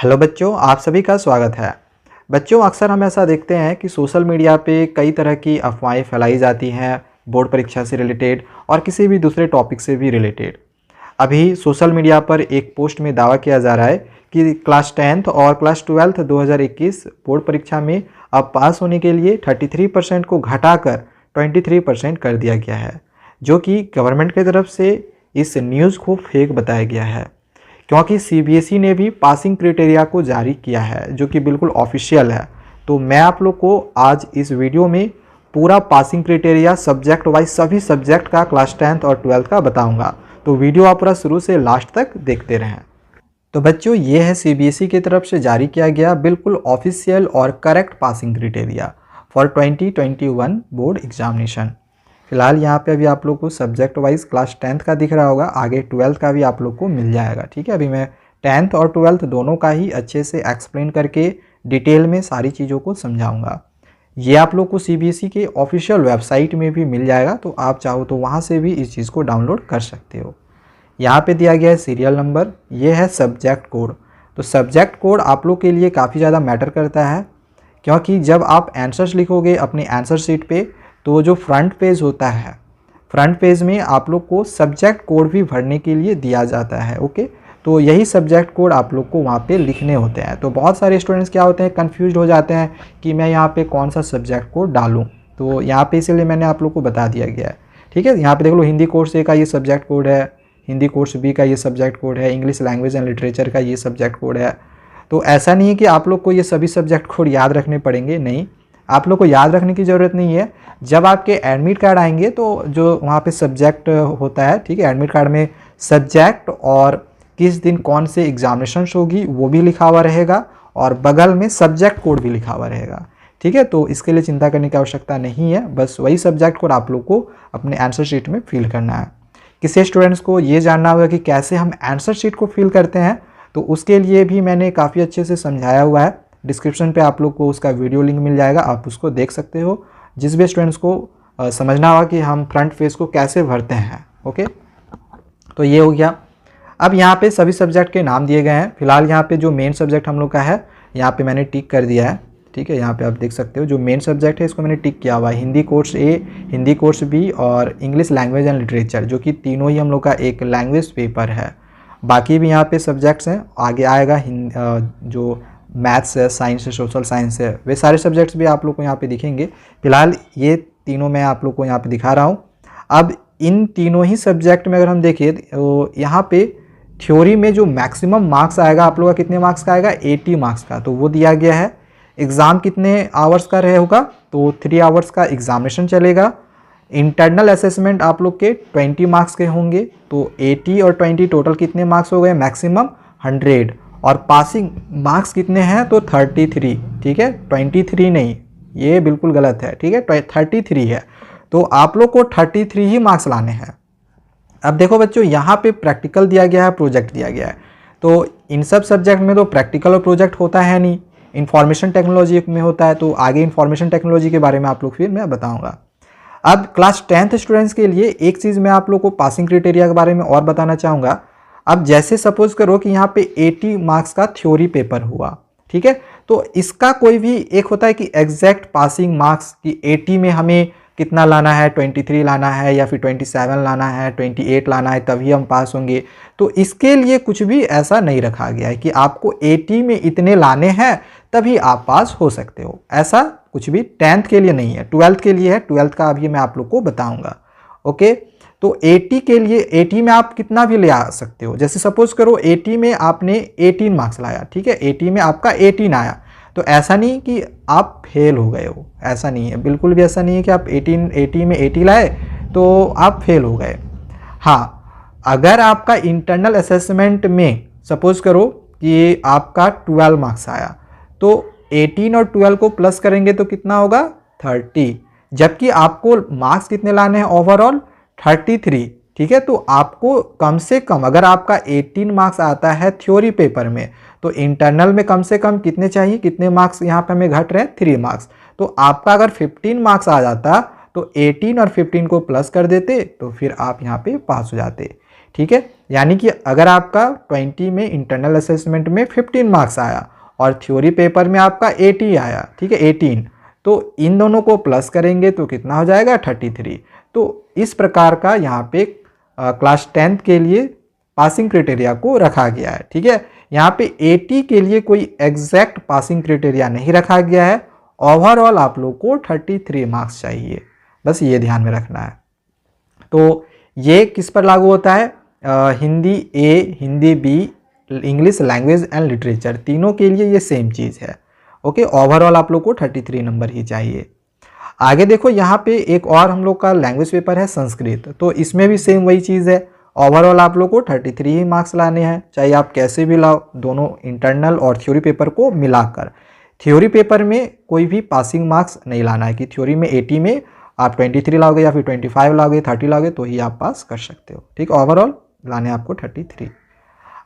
Hello बच्चों, आप सभी का स्वागत है। बच्चों, अक्सर हम ऐसा देखते हैं कि सोशल मीडिया पे कई तरह की अफवाहें फैलाई जाती हैं बोर्ड परीक्षा से रिलेटेड और किसी भी दूसरे टॉपिक से भी रिलेटेड। अभी सोशल मीडिया पर एक पोस्ट में दावा किया जा रहा है कि क्लास 10th और क्लास 12th 2021 बोर्ड परीक्षा में अब पास होने के लिए 33% को घटाकर 23% कर दिया गया है, जो कि गवर्नमेंट की तरफ से इस न्यूज़ को फेक बताया गया है। क्योंकि सीबीएसई ने भी पासिंग क्राइटेरिया को जारी किया है, जो कि बिल्कुल ऑफिशियल है। तो मैं आप लोग को आज इस वीडियो में पूरा पासिंग क्राइटेरिया सब्जेक्ट वाइज सभी सब्जेक्ट का क्लास 10th और 12th का बताऊंगा। तो वीडियो आप पूरा शुरू से लास्ट तक देखते रहें। तो बच्चों, ये है सीबीएसई की तरफ से जारी किया गया बिल्कुल ऑफिशियल और correct passing criteria for 2021 board examination. फिलहाल यहाँ पे अभी आप लोग को सब्जेक्ट वाइज क्लास 10th का दिख रहा होगा, आगे 12th का भी आप लोग को मिल जाएगा। ठीक है, अभी मैं 10th और 12th दोनों का ही अच्छे से एक्सप्लेन करके डिटेल में सारी चीज़ों को समझाऊंगा। ये आप लोग को सीबीएसई के ऑफिशियल वेबसाइट में भी मिल जाएगा, तो आप चाहो तो वहाँ से भी इस चीज़ को डाउनलोड कर सकते हो। यहाँ पे दिया गया है सीरियल नंबर, ये है सब्जेक्ट कोड। तो सब्जेक्ट कोड आप लोग के लिए काफ़ी ज़्यादा मैटर करता है, क्योंकि जब आप आंसर्स लिखोगे अपने आंसर शीट पे, तो जो फ्रंट पेज होता है, फ्रंट पेज में आप लोग को सब्जेक्ट कोड भी भरने के लिए दिया जाता है। ओके, तो यही सब्जेक्ट कोड आप लोग को वहाँ पे लिखने होते हैं। तो बहुत सारे स्टूडेंट्स क्या होते हैं, कंफ्यूज हो जाते हैं कि मैं यहाँ पे कौन सा सब्जेक्ट कोड डालूँ। तो यहाँ पे इसीलिए मैंने आप लोग को बता दिया गया है। ठीक है, यहाँ पे देख लो, हिंदी कोर्स ए का ये सब्जेक्ट कोड है, हिंदी कोर्स बी का ये सब्जेक्ट कोड है, इंग्लिश लैंग्वेज एंड लिटरेचर का ये सब्जेक्ट कोड है। तो ऐसा नहीं है कि आप लोग को ये सभी सब्जेक्ट कोड याद रखने पड़ेंगे, नहीं, आप लोग को याद रखने की ज़रूरत नहीं है। जब आपके एडमिट कार्ड आएंगे तो जो वहाँ पे सब्जेक्ट होता है, ठीक है, एडमिट कार्ड में सब्जेक्ट और किस दिन कौन से एग्जामिनेशन होगी वो भी लिखा हुआ रहेगा, और बगल में सब्जेक्ट कोड भी लिखा हुआ रहेगा। ठीक है, तो इसके लिए चिंता करने की आवश्यकता नहीं है, बस वही सब्जेक्ट कोड आप लोग को अपने आंसर शीट में फिल करना है। किसी स्टूडेंट्स को ये जानना होगा कि कैसे हम आंसर शीट को फिल करते हैं, तो उसके लिए भी मैंने काफ़ी अच्छे से समझाया हुआ है। डिस्क्रिप्शन पे आप लोग को उसका वीडियो लिंक मिल जाएगा, आप उसको देख सकते हो। जिस भी स्टूडेंट्स को समझना होगा कि हम फ्रंट पेज को कैसे भरते हैं। ओके, तो ये हो गया। अब यहाँ पे सभी सब्जेक्ट के नाम दिए गए हैं। फिलहाल यहाँ पे जो मेन सब्जेक्ट हम लोग का है, यहाँ पे मैंने टिक कर दिया है। ठीक है, यहाँ पे आप देख सकते हो जो मेन सब्जेक्ट है इसको मैंने टिक किया हुआ है, हिंदी कोर्स ए, हिंदी कोर्स बी और इंग्लिश लैंग्वेज एंड लिटरेचर, जो कि तीनों ही हम लोग का एक लैंग्वेज पेपर है। बाकी भी यहाँ पे सब्जेक्ट्स हैं, आगे आएगा जो मैथ्स है, साइंस है, सोशल साइंस है, वे सारे सब्जेक्ट्स भी आप लोग को यहाँ पे दिखेंगे। फिलहाल ये तीनों मैं आप लोग को यहाँ पे दिखा रहा हूँ। अब इन तीनों ही सब्जेक्ट में अगर हम देखें तो यहाँ पे थ्योरी में जो मैक्सिमम मार्क्स आएगा आप लोग का, कितने मार्क्स का आएगा, 80 मार्क्स का, तो वो दिया गया है। एग्ज़ाम कितने आवर्स का रहे होगा, तो 3 आवर्स का एग्जामिनेशन चलेगा। इंटरनल असेसमेंट आप लोग के 20 मार्क्स के होंगे, तो 80 और 20 टोटल कितने मार्क्स हो गए, मैक्सिमम 100। और पासिंग मार्क्स कितने हैं, तो 33। ठीक है, 23 नहीं, ये बिल्कुल गलत है। ठीक है, 33 है, तो आप लोग को 33 ही मार्क्स लाने हैं। अब देखो बच्चों, यहाँ पे प्रैक्टिकल दिया गया है, प्रोजेक्ट दिया गया है। तो इन सब सब्जेक्ट में तो प्रैक्टिकल और प्रोजेक्ट होता है नहीं, इंफॉर्मेशन टेक्नोलॉजी में होता है। तो आगे इंफॉर्मेशन टेक्नोलॉजी के बारे में आप लोग फिर मैं बताऊँगा। अब क्लास 10th स्टूडेंट्स के लिए एक चीज़ मैं आप लोग को पासिंग क्राइटेरिया के बारे में और बताना चाहूँगा। अब जैसे सपोज करो कि यहाँ पे 80 मार्क्स का थ्योरी पेपर हुआ, ठीक है, तो इसका कोई भी एक होता है कि एग्जैक्ट पासिंग मार्क्स कि 80 में हमें कितना लाना है, 23 लाना है या फिर 27 लाना है, 28 लाना है, तभी हम पास होंगे। तो इसके लिए कुछ भी ऐसा नहीं रखा गया है कि आपको 80 में इतने लाने हैं तभी आप पास हो सकते हो, ऐसा कुछ भी 10th के लिए नहीं है, 12th के लिए है। 12th का अभी मैं आप लोग को बताऊंगा। ओके, तो 80 के लिए 80 में आप कितना भी ले आ सकते हो। जैसे सपोज करो 80 में आपने 18 मार्क्स लाया, ठीक है, 80 में आपका 18 आया, तो ऐसा नहीं कि आप फेल हो गए हो, ऐसा नहीं है, बिल्कुल भी ऐसा नहीं है कि आप 80 में 80 लाए तो आप फेल हो गए। हाँ, अगर आपका इंटरनल असेसमेंट में सपोज करो कि आपका 12 मार्क्स आया, तो 18 और 12 को प्लस करेंगे तो कितना होगा, 30, जबकि आपको मार्क्स कितने लाने हैं, ओवरऑल 33। ठीक है, तो आपको कम से कम अगर आपका 18 मार्क्स आता है थ्योरी पेपर में, तो इंटरनल में कम से कम कितने चाहिए, कितने मार्क्स यहाँ पे हमें घट रहे हैं, 3 मार्क्स। तो आपका अगर 15 मार्क्स आ जाता तो 18 और 15 को प्लस कर देते तो फिर आप यहाँ पे पास हो जाते। ठीक है। यानी कि अगर आपका 20 में इंटरनल असेसमेंट में 15 मार्क्स आया और थ्योरी पेपर में आपका 80 आया, ठीक है 18, तो इन दोनों को प्लस करेंगे तो कितना हो जाएगा 33। तो इस प्रकार का यहाँ पे क्लास 10th के लिए पासिंग क्राइटेरिया को रखा गया है, ठीक है। यहाँ पे 80 के लिए कोई एग्जैक्ट पासिंग क्राइटेरिया नहीं रखा गया है। ओवरऑल आप लोग को 33 मार्क्स चाहिए, बस ये ध्यान में रखना है। तो ये किस पर लागू होता है? Hindi A, Hindi B, English language and literature, तीनों के लिए ये सेम चीज़ है। ओके, ओवरऑल आप लोग को 33 नंबर ही चाहिए। आगे देखो, यहाँ पे एक और हम लोग का लैंग्वेज पेपर है संस्कृत, तो इसमें भी सेम वही चीज़ है। ओवरऑल आप लोग को 33 ही मार्क्स लाने हैं, चाहे आप कैसे भी लाओ, दोनों इंटरनल और थ्योरी पेपर को मिलाकर। थ्योरी पेपर में कोई भी पासिंग मार्क्स नहीं लाना है कि थ्योरी में 80 में आप 23 लाओगे या फिर 25 लाओगे, 30 लाओगे तो ही आप पास कर सकते हो, ठीक। ओवरऑल लाने आपको 33।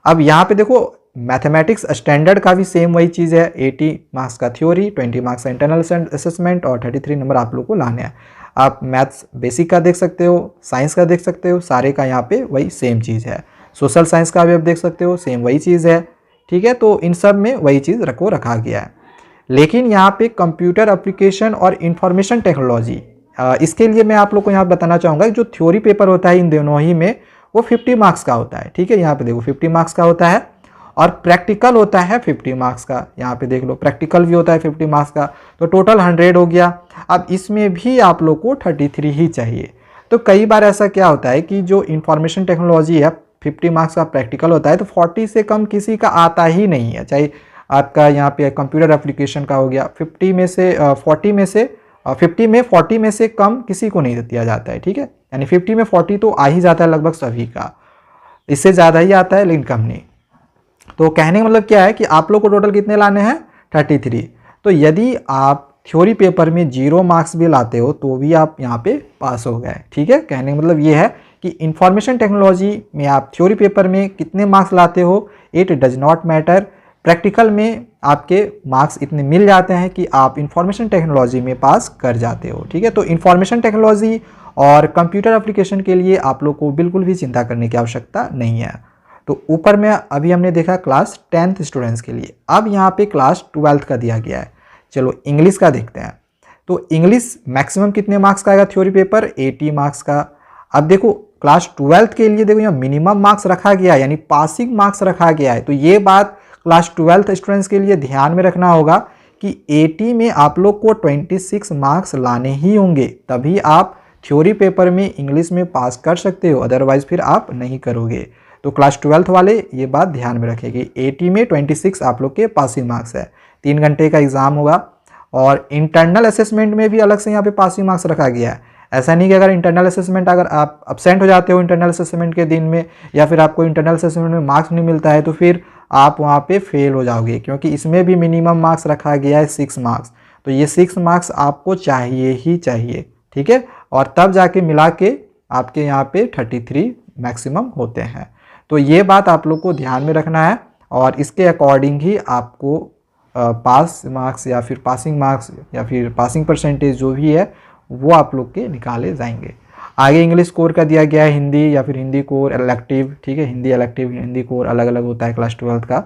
अब यहाँ पे देखो, मैथमेटिक्स स्टैंडर्ड का भी सेम वही चीज़ है। 80 मार्क्स का थ्योरी, 20 मार्क्स का इंटरनल असेसमेंट और 33 नंबर आप लोग को लाने हैं। आप मैथ्स बेसिक का देख सकते हो, साइंस का देख सकते हो, सारे का यहाँ पे वही सेम चीज़ है। सोशल साइंस का भी आप देख सकते हो, सेम वही चीज़ है, ठीक है। तो इन सब में वही चीज़ रखा गया है। लेकिन यहाँ पे कंप्यूटर एप्लीकेशन और इंफॉर्मेशन टेक्नोलॉजी, इसके लिए मैं आप लोग को यहाँ बताना चाहूँगा जो थ्योरी पेपर होता है इन दोनों ही में वो 50 मार्क्स का होता है, ठीक है। यहाँ पे देखो 50 मार्क्स का होता है और प्रैक्टिकल होता है 50 मार्क्स का। यहाँ पे देख लो, प्रैक्टिकल भी होता है 50 मार्क्स का, तो टोटल 100 हो गया। अब इसमें भी आप लोग को 33 ही चाहिए। तो कई बार ऐसा क्या होता है कि जो इंफॉर्मेशन टेक्नोलॉजी है 50 मार्क्स का प्रैक्टिकल होता है, तो 40 से कम किसी का आता ही नहीं है। चाहे आपका यहाँ पे कंप्यूटर एप्लीकेशन का हो गया, 50 में से 40 में से 50 में 40 में से कम किसी को नहीं दिया जाता है, ठीक है। यानी 50 में 40 तो आ ही जाता है लगभग सभी का, इससे ज़्यादा ही आता है लेकिन कम नहीं। तो कहने का मतलब क्या है कि आप लोग को टोटल कितने लाने हैं? 33। तो यदि आप थ्योरी पेपर में 0 मार्क्स भी लाते हो तो भी आप यहाँ पे पास हो गए, ठीक है। कहने का मतलब ये है कि इंफॉर्मेशन टेक्नोलॉजी में आप थ्योरी पेपर में कितने मार्क्स लाते हो, it does not matter. Practical में आपके मार्क्स इतने मिल जाते हैं कि आप इंफॉर्मेशन टेक्नोलॉजी में पास कर जाते हो, ठीक है। तो इंफॉर्मेशन टेक्नोलॉजी और कंप्यूटर एप्लीकेशन के लिए आप लोग को बिल्कुल भी चिंता करने की आवश्यकता नहीं है। तो ऊपर में अभी हमने देखा क्लास 10th स्टूडेंट्स के लिए। अब यहाँ पे क्लास 12th का दिया गया है। चलो इंग्लिश का देखते हैं। तो इंग्लिश मैक्सिमम कितने मार्क्स का आएगा थ्योरी पेपर? 80 मार्क्स का। अब देखो क्लास 12th के लिए देखो यहाँ मिनिमम मार्क्स रखा गया है, यानी पासिंग मार्क्स रखा गया है। तो ये बात क्लास 12th स्टूडेंट्स के लिए ध्यान में रखना होगा कि 80 में आप लोग को 26 मार्क्स लाने ही होंगे, तभी आप थ्योरी पेपर में इंग्लिश में पास कर सकते हो, अदरवाइज फिर आप नहीं करोगे। तो क्लास 12th वाले ये बात ध्यान में रखेंगे। 80 में 26 आप लोग के पासिंग मार्क्स है। 3 घंटे का एग्जाम होगा और इंटरनल असेसमेंट में भी अलग से यहाँ पे पासिंग मार्क्स रखा गया है। ऐसा नहीं कि अगर इंटरनल असेसमेंट अगर आप अब्सेंट हो जाते हो इंटरनल असेसमेंट के दिन में या फिर आपको इंटरनल असेसमेंट में मार्क्स नहीं मिलता है तो फिर आप वहाँ पे फेल हो जाओगे, क्योंकि इसमें भी मिनिमम मार्क्स रखा गया है 6 मार्क्स। तो ये 6 मार्क्स आपको चाहिए ही चाहिए, ठीक है। और तब जाके मिला के आपके यहाँ पे 33 मैक्सिमम होते हैं। तो ये बात आप लोग को ध्यान में रखना है और इसके अकॉर्डिंग ही आपको पास मार्क्स या फिर पासिंग मार्क्स या फिर पासिंग परसेंटेज जो भी है वो आप लोग के निकाले जाएंगे। आगे इंग्लिश कोर का दिया गया है, हिंदी या फिर हिंदी कोर इलेक्टिव, ठीक है। हिंदी इलेक्टिव, हिंदी कोर अलग अलग होता है क्लास 12th का।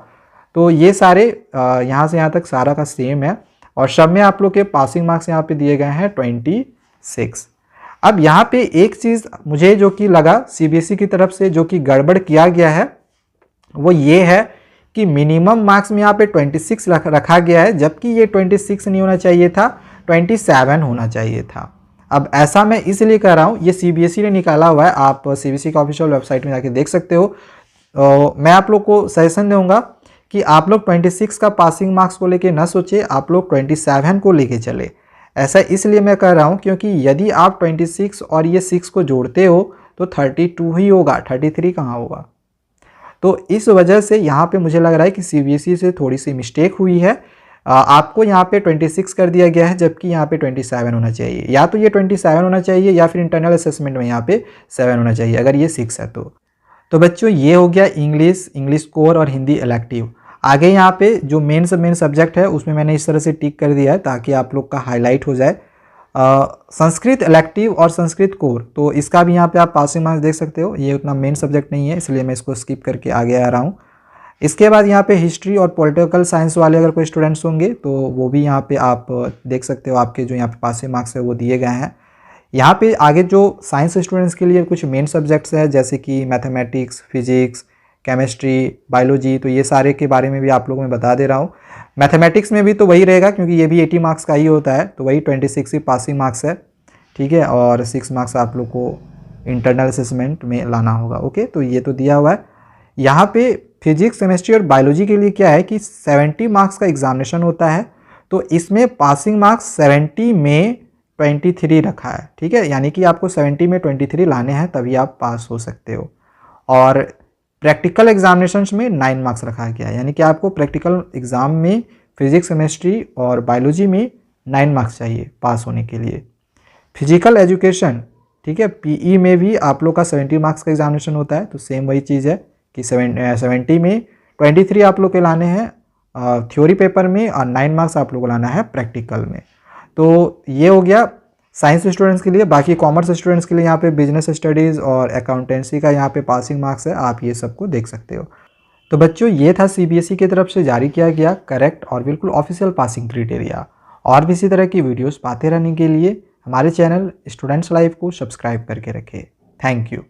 तो ये सारे यहाँ से यहाँ तक सारा का सेम है और सब में आप लोग के पासिंग मार्क्स यहाँ पे दिए गए हैं 26। अब यहाँ पे एक चीज़ मुझे जो कि लगा CBSE की तरफ से जो कि गड़बड़ किया गया है वो ये है कि मिनिमम मार्क्स में यहाँ पे 26 रखा गया है, जबकि ये 26 नहीं होना चाहिए था, 27 होना चाहिए था। अब ऐसा मैं इसलिए कह रहा हूँ, ये CBSE ने निकाला हुआ है, आप CBSE का ऑफिशियल वेबसाइट में जाके देख सकते हो। मैं आप लोग को सजेशन दूंगा कि आप लोग 26 का पासिंग मार्क्स को लेके ना सोचे, आप लोग 27 को लेके चले। ऐसा इसलिए मैं कह रहा हूँ क्योंकि यदि आप 26 और ये 6 को जोड़ते हो तो 32 ही होगा, 33 कहाँ होगा। तो इस वजह से यहाँ पे मुझे लग रहा है कि CBSE से थोड़ी सी मिस्टेक हुई है। आपको यहाँ पे 26 कर दिया गया है, जबकि यहाँ पे 27 होना चाहिए। या तो ये 27 होना चाहिए या फिर इंटरनल असेसमेंट में यहाँ पे 7 होना चाहिए अगर ये 6 है तो बच्चों ये हो गया इंग्लिश कोर और हिंदी इलेक्टिव। आगे यहाँ पे जो मेन सब्जेक्ट है उसमें मैंने इस तरह से टिक कर दिया है ताकि आप लोग का हाईलाइट हो जाए। संस्कृत इलेक्टिव और संस्कृत कोर, तो इसका भी यहाँ पे आप पासिंग मार्क्स देख सकते हो। ये उतना मेन सब्जेक्ट नहीं है, इसलिए मैं इसको स्किप करके आगे आ रहा हूँ। इसके बाद यहाँ पे हिस्ट्री और पॉलिटिकल साइंस वाले अगर कोई स्टूडेंट्स होंगे तो वो भी यहाँ पे आप देख सकते हो, आपके जो यहाँ पे पासिंग मार्क्स है वो दिए गए हैं। यहाँ पे आगे जो साइंस स्टूडेंट्स के लिए कुछ मेन सब्जेक्ट्स हैं जैसे कि मैथमेटिक्स, फिजिक्स, केमिस्ट्री, बायोलॉजी, तो ये सारे के बारे में भी आप लोगों में बता दे रहा हूँ। मैथमेटिक्स में भी तो वही रहेगा क्योंकि ये भी 80 मार्क्स का ही होता है, तो वही 26 ही पासिंग मार्क्स है, ठीक है, और 6 मार्क्स आप लोग को इंटरनल असेसमेंट में लाना होगा। ओके, तो ये तो दिया हुआ है। यहाँ पे फिजिक्स, केमिस्ट्री और बायोलॉजी के लिए क्या है कि 70 मार्क्स का एग्जामिनेशन होता है, तो इसमें पासिंग मार्क्स 70 में 23 रखा है, ठीक है, यानी कि आपको 70 में 23 लाने हैं तभी आप पास हो सकते हो। और प्रैक्टिकल एग्जामिनेशंस में 9 मार्क्स रखा गया है, यानी कि आपको प्रैक्टिकल एग्ज़ाम में फिजिक्स, केमिस्ट्री और बायोलॉजी में 9 मार्क्स चाहिए पास होने के लिए। फिजिकल एजुकेशन, ठीक है, पीई में भी आप लोग का 70 मार्क्स का एग्जामिनेशन होता है, तो सेम वही चीज़ है कि 70 में 23 आप लोग के लाने हैं थ्योरी पेपर में और 9 मार्क्स आप लोग को लाना है प्रैक्टिकल में। तो ये हो गया साइंस स्टूडेंट्स के लिए। बाकी कॉमर्स स्टूडेंट्स के लिए यहाँ पे बिजनेस स्टडीज़ और अकाउंटेंसी का यहाँ पे पासिंग मार्क्स है, आप ये सबको देख सकते हो। तो बच्चों ये था सीबीएसई की तरफ से जारी किया गया करेक्ट और बिल्कुल ऑफिशियल पासिंग क्राइटेरिया। और भी इसी तरह की वीडियोस पाते रहने के लिए हमारे चैनल स्टूडेंट्स लाइव को सब्सक्राइब करके रखें। Thank you.